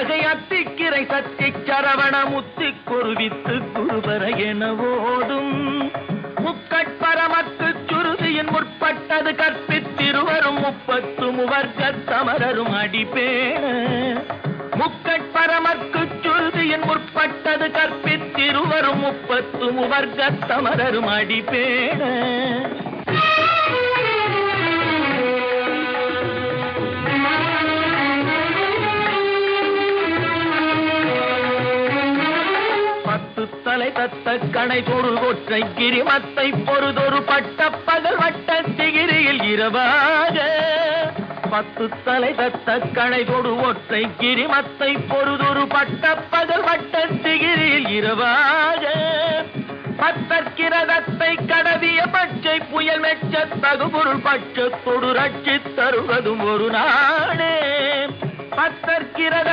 அகை அத்திக்கிரை சத்தி சரவண முத்தி குருவித்து குருபர என ஓடும் முக்கட்பரமக்கு சுருதியின் முற்பட்டது கற்பித்திருவரும் 30 முவர்க்க சமரரும் அடிப்பேண முக்கட்பரமக்கு சுருதியின் முற்பட்டது கற்பித்திருவரும் 30 முவர்க்க சமரரும் அடிப்பேண தலை தத்த கணை தொடு ஒற்றை கிரிமத்தை பொறுதொரு பட்ட பகல் வட்ட சிகிரியில் இரவாக 10 தலை தத்த கணை தொடு ஒற்றை கிரிமத்தை பொறுதொரு பட்ட பகல் வட்ட சிகிரியில் இரவாக பத்தற்கிரதத்தை கடவிய பச்சை புயல் மெச்ச தகுபொருள் பட்சத்தொடு ரட்சி தருவதும் ஒரு நாடே பத்தற்கிரத